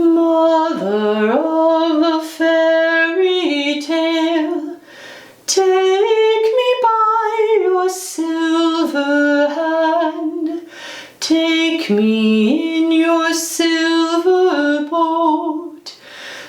Mother of a fairy tale, take me by your silver hand, take me in your silver boat,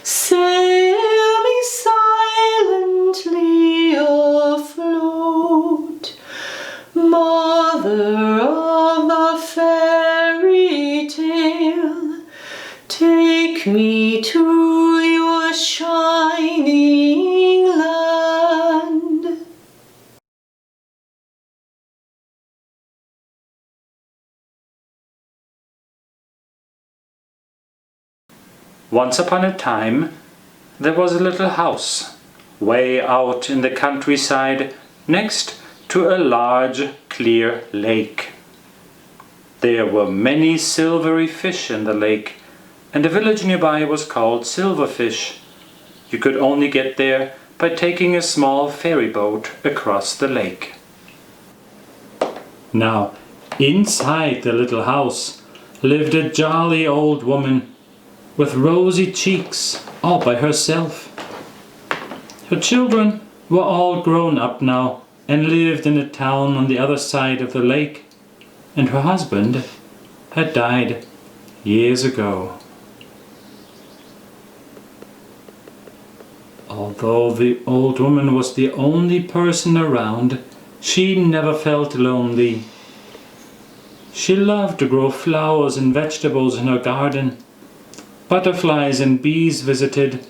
sail me silently afloat. Mother of a fairy tale, take me to your shining land. Once upon a time, there was a little house, way out in the countryside, next to a large, clear lake. There were many silvery fish in the lake, and the village nearby was called Silverfish. You could only get there by taking a small ferry boat across the lake. Now, inside the little house lived a jolly old woman with rosy cheeks, all by herself. Her children were all grown up now and lived in a town on the other side of the lake, and her husband had died years ago. Although the old woman was the only person around, she never felt lonely. She loved to grow flowers and vegetables in her garden. Butterflies and bees visited,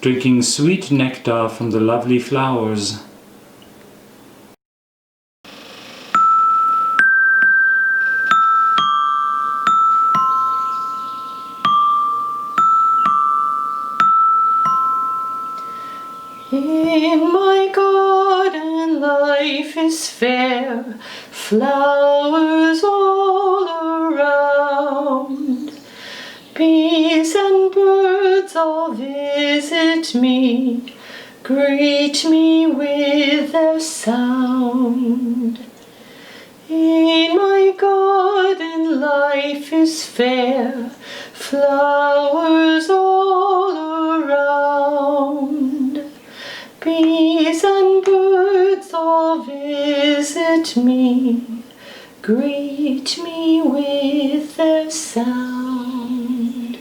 drinking sweet nectar from the lovely flowers. In my garden life is fair, flowers all around. Bees and birds all visit me, greet me with their sound. In my garden life is fair, flowers all around. Bees and birds all visit me, greet me with their sound.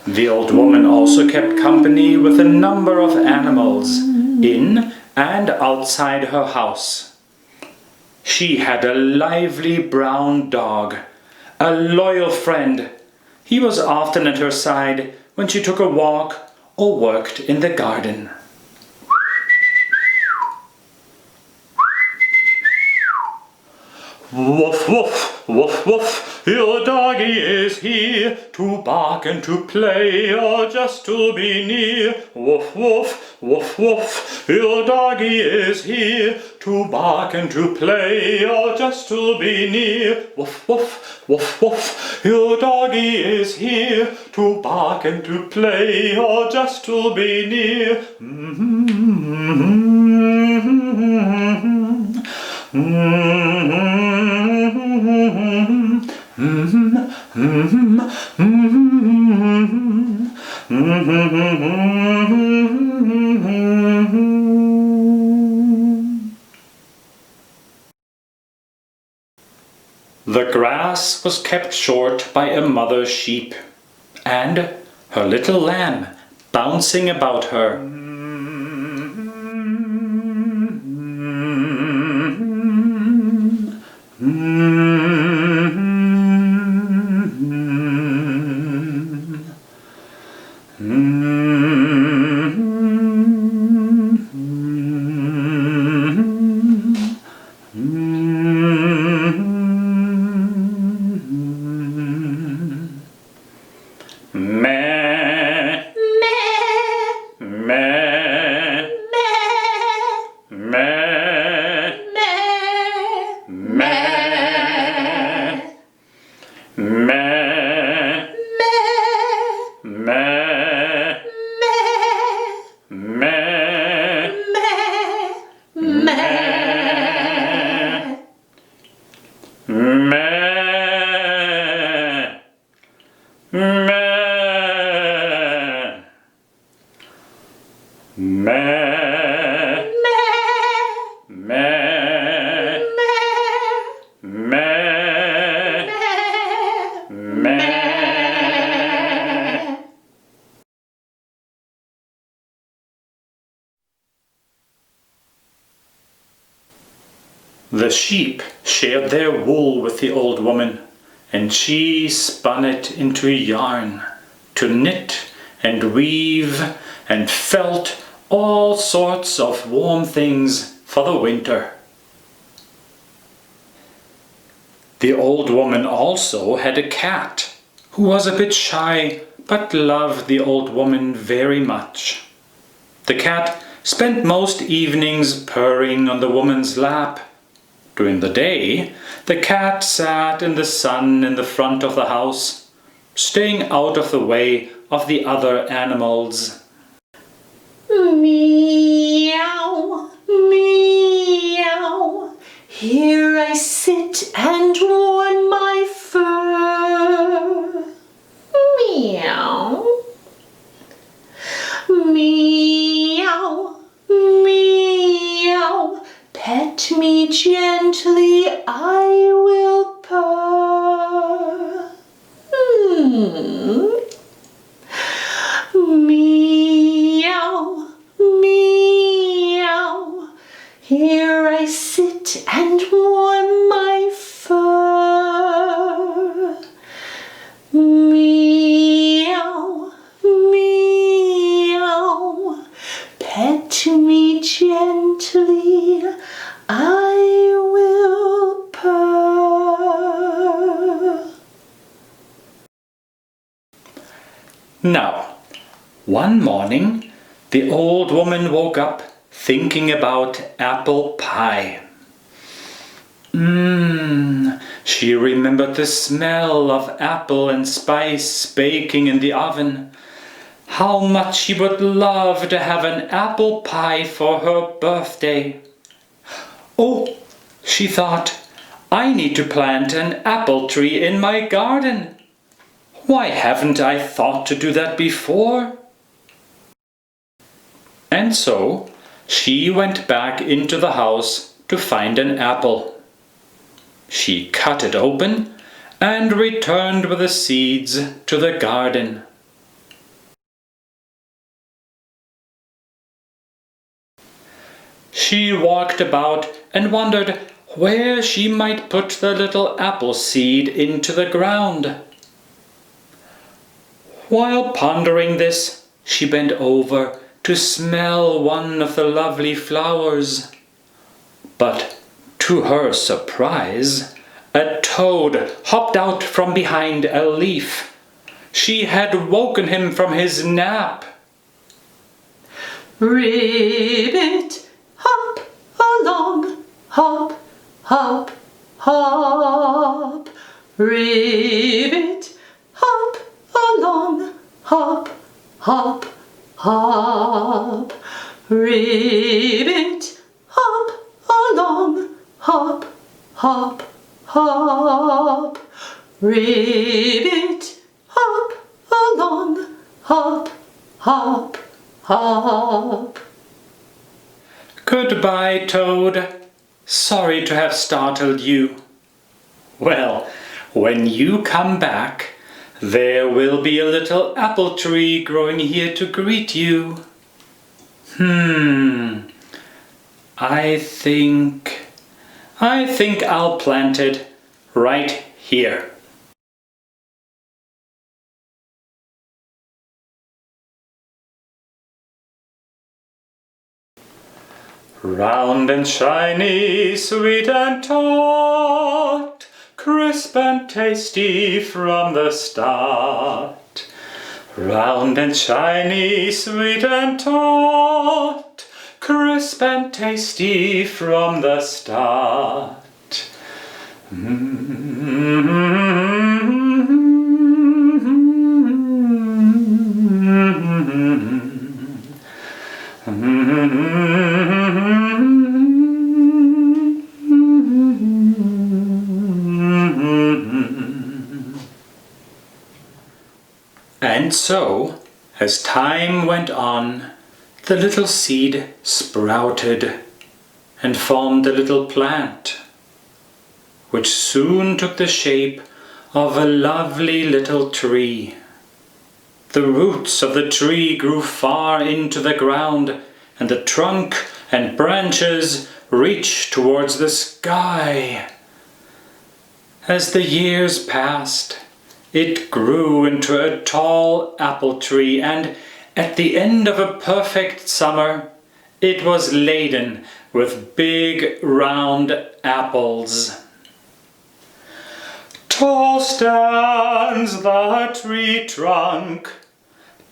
The old woman also kept company with a number of animals in and outside her house. She had a lively brown dog, a loyal friend. He was often at her side when she took a walk or worked in the garden. Woof, woof, woof, woof, your doggy is here to bark and to play or just to be near. Woof, woof, woof, woof, your doggy is here to bark and to play or just to be near. Woof, woof, woof, woof, your doggy is here to bark and to play or just to be near. The grass was kept short by a mother sheep, and her little lamb bouncing about her. The sheep shared their wool with the old woman, and she spun it into yarn to knit and weave and felt all sorts of warm things for the winter. The old woman also had a cat who was a bit shy but loved the old woman very much. The cat spent most evenings purring on the woman's lap. During the day, the cat sat in the sun in the front of the house, staying out of the way of the other animals. Meow, meow, here I sit and warm my fur. Meow, meow, meow, pet me gently, I will purr. Meow, meow, here I sit and warm my fur. Meow, meow, pet me gently, I will purr. Now, one morning, the old woman woke up thinking about apple pie. She remembered the smell of apple and spice baking in the oven. How much she would love to have an apple pie for her birthday. Oh, she thought, I need to plant an apple tree in my garden. Why haven't I thought to do that before? And so she went back into the house to find an apple. She cut it open and returned with the seeds to the garden. She walked about and wondered where she might put the little apple seed into the ground. While pondering this, she bent over to smell one of the lovely flowers. But to her surprise, a toad hopped out from behind a leaf. She had woken him from his nap. Ribbit, hop along, hop, hop, hop. Ribbit, hop along, hop, hop, hop. Ribbit, hop along, hop, hop, hop. Ribbit, hop along, hop, hop, hop. Goodbye, Toad. Sorry to have startled you. Well, when you come back, there will be a little apple tree growing here to greet you. I think I'll plant it right here. Round and shiny, sweet and taut, crisp and tasty from the start. Round and shiny, sweet and taut, crisp and tasty from the start. And so, as time went on, the little seed sprouted and formed a little plant, which soon took the shape of a lovely little tree. The roots of the tree grew far into the ground, and the trunk and branches reached towards the sky. As the years passed, it grew into a tall apple tree, and at the end of a perfect summer, it was laden with big round apples. Tall stands the tree trunk,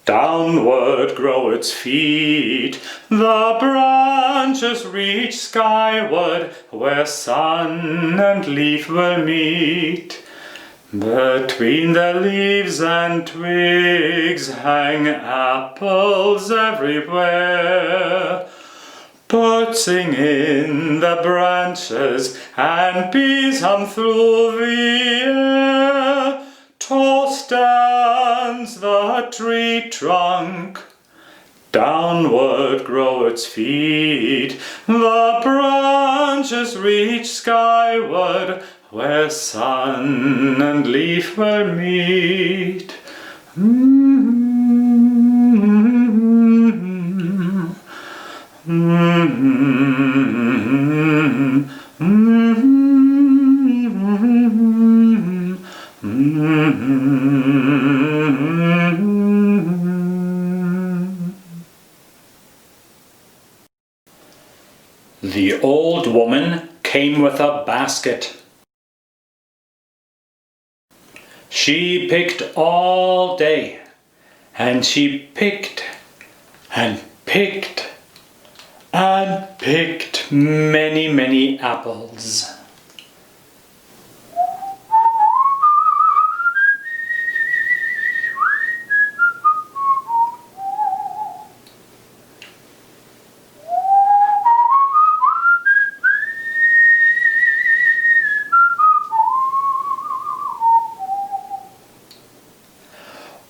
downward grow its feet, the branches reach skyward, where sun and leaf will meet. Between the leaves and twigs hang apples everywhere. Birds sing in the branches and bees hum through the air. Tall stands the tree trunk, downward grow its feet, the branches reach skyward, where sun and leaf will meet. The old woman came with a basket. She picked all day, and she picked and picked and picked many, many apples.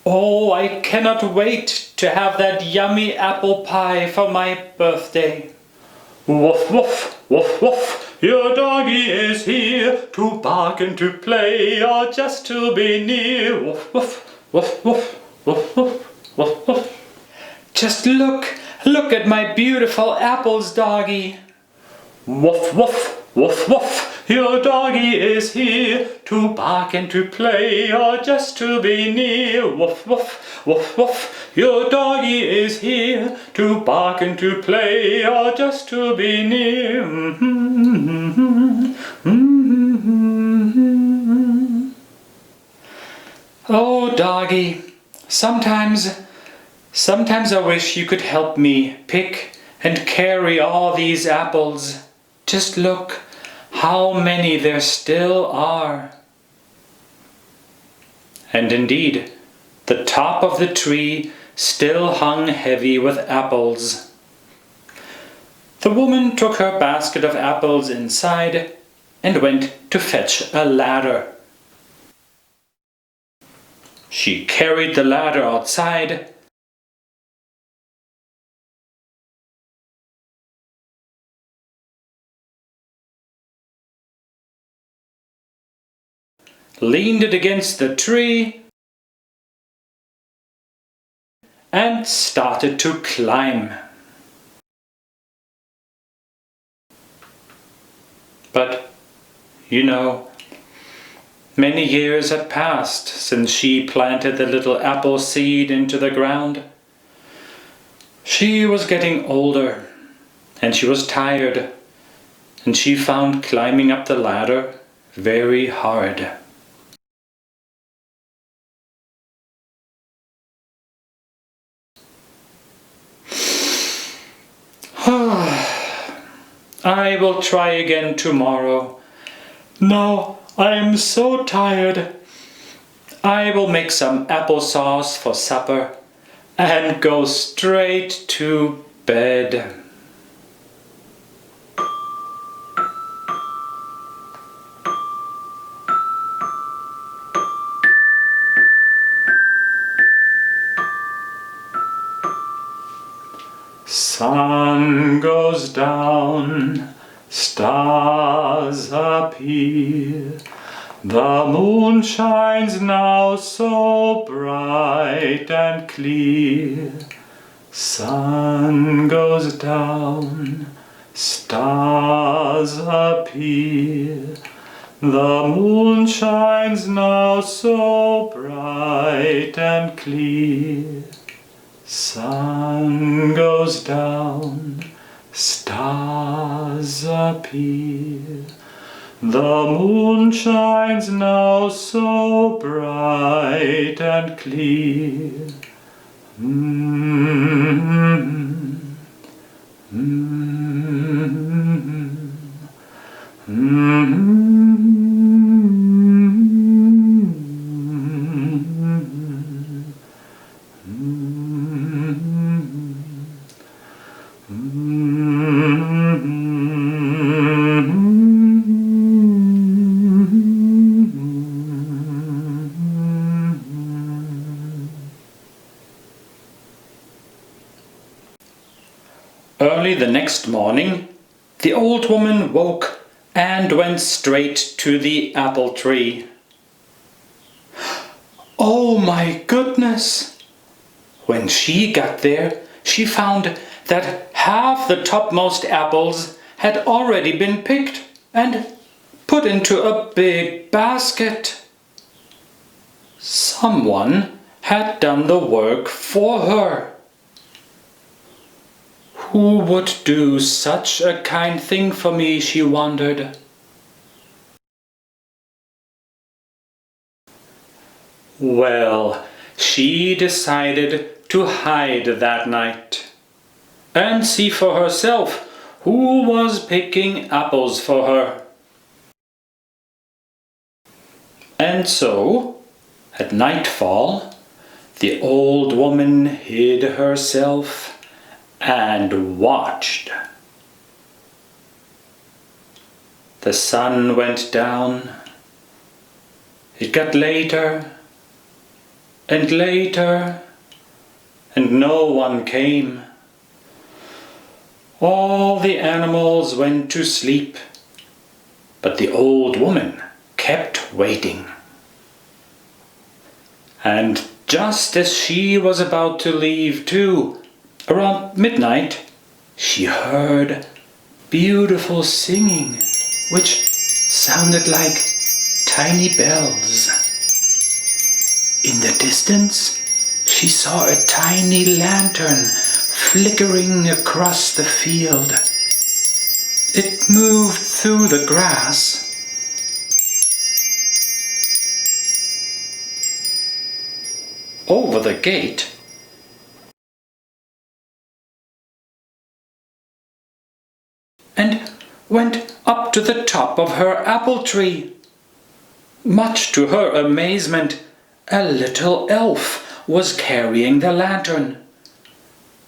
Oh, I cannot wait to have that yummy apple pie for my birthday. Woof, woof, woof, woof, your doggy is here to bark and to play or just to be near. Woof, woof, woof, woof, woof, woof, woof, woof. Just look at my beautiful apples, doggy. Woof, woof, woof, woof. Your doggy is here to bark and to play or just to be near. Woof, woof, woof, woof. Your doggy is here to bark and to play or just to be near. Oh, doggy, sometimes I wish you could help me pick and carry all these apples. Just look how many there still are. And indeed, the top of the tree still hung heavy with apples. The woman took her basket of apples inside and went to fetch a ladder. She carried the ladder outside leaned it against the tree, and started to climb. But, many years had passed since she planted the little apple seed into the ground. She was getting older, and she was tired, and she found climbing up the ladder very hard. I will try again tomorrow. Now I am so tired. I will make some applesauce for supper and go straight to bed. Sun goes down, stars appear. The moon shines now so bright and clear. Sun goes down, stars appear. The moon shines now so bright and clear. Sun goes down, stars appear. The moon shines now so bright and clear. Early the next morning, the old woman woke and went straight to the apple tree. Oh my goodness! When she got there, she found that half the topmost apples had already been picked and put into a big basket. Someone had done the work for her. Who would do such a kind thing for me, she wondered. Well, she decided to hide that night and see for herself who was picking apples for her. And so, at nightfall, the old woman hid herself and watched. The sun went down. It got later and later, and no one came. All the animals went to sleep, but the old woman kept waiting. And just as she was about to leave too, around midnight, she heard beautiful singing, which sounded like tiny bells. In the distance, she saw a tiny lantern flickering across the field. It moved through the grass. Over the gate, and went up to the top of her apple tree. Much to her amazement, a little elf was carrying the lantern.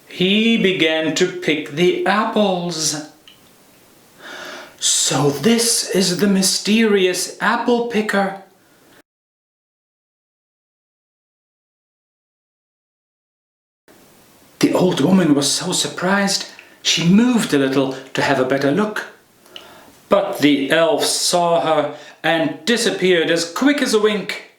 He began to pick the apples. So this is the mysterious apple picker. The old woman was so surprised, she moved a little to have a better look. But the elf saw her and disappeared as quick as a wink.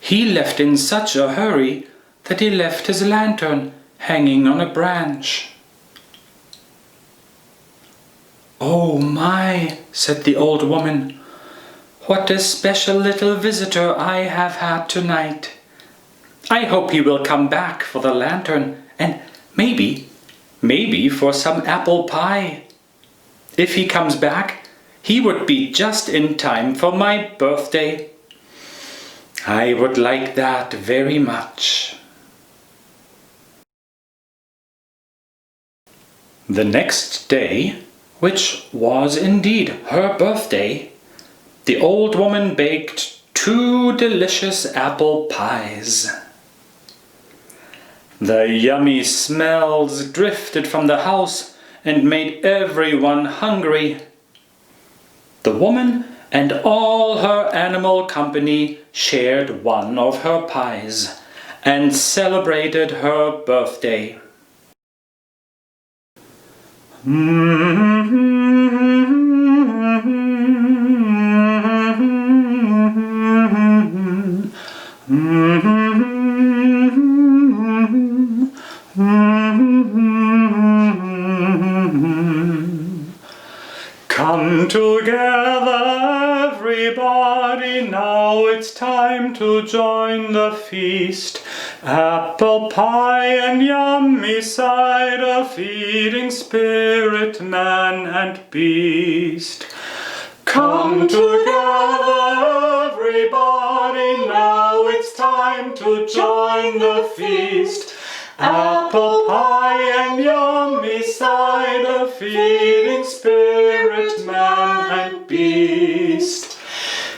He left in such a hurry that he left his lantern hanging on a branch. "Oh my," said the old woman, "what a special little visitor I have had tonight. I hope he will come back for the lantern and maybe for some apple pie. If he comes back, he would be just in time for my birthday. I would like that very much." The next day, which was indeed her birthday, the old woman baked 2 delicious apple pies. The yummy smells drifted from the house and made everyone hungry. The woman and all her animal company shared one of her pies and celebrated her birthday. Come together, everybody, now it's time to join the feast. Apple pie and yummy cider, feeding spirit, man and beast. Come together, everybody, now it's time to join the feast. Apple pie and yummy cider, feeding spirit, man and beast.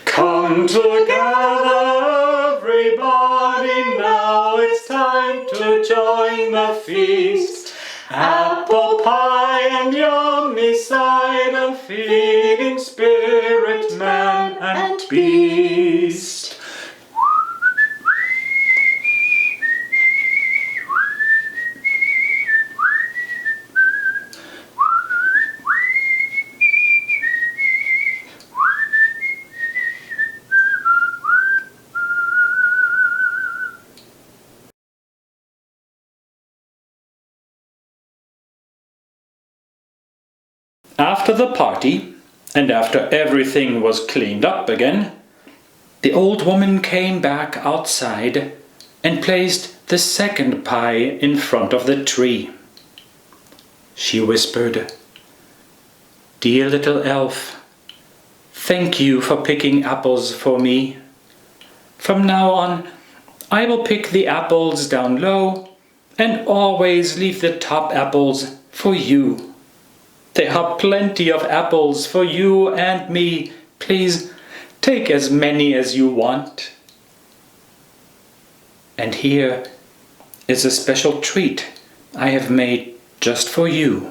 Come together, everybody, now it's time to join the feast. Apple pie and yummy cider, feeding spirit, man and beast. After the party, and after everything was cleaned up again, the old woman came back outside and placed the second pie in front of the tree. She whispered, "Dear little elf, thank you for picking apples for me. From now on, I will pick the apples down low and always leave the top apples for you. There are plenty of apples for you and me. Please take as many as you want. And here is a special treat I have made just for you."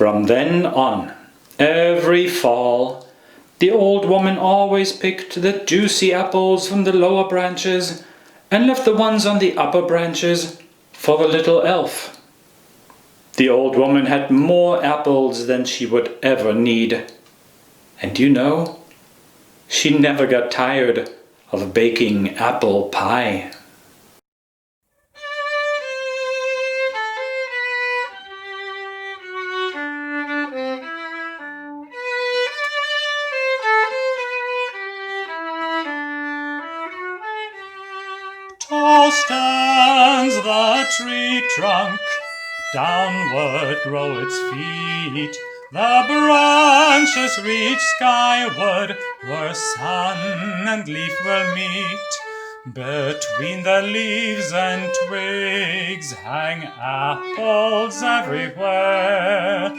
From then on, every fall, the old woman always picked the juicy apples from the lower branches and left the ones on the upper branches for the little elf. The old woman had more apples than she would ever need. And you know, she never got tired of baking apple pie. Tall stands the tree trunk, downward grow its feet. The branches reach skyward, where sun and leaf will meet. Between the leaves and twigs hang apples everywhere.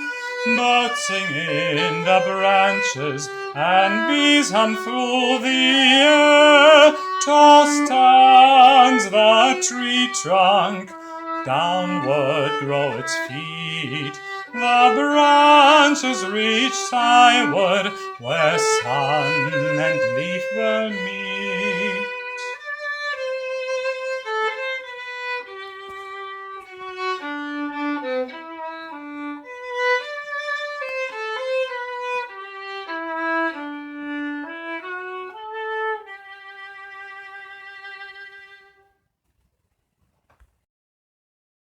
Birds sing in the branches and bees hum through the air. Tall stands the tree trunk, downward grow its feet. The branches reach skyward, where sun and leaf will meet.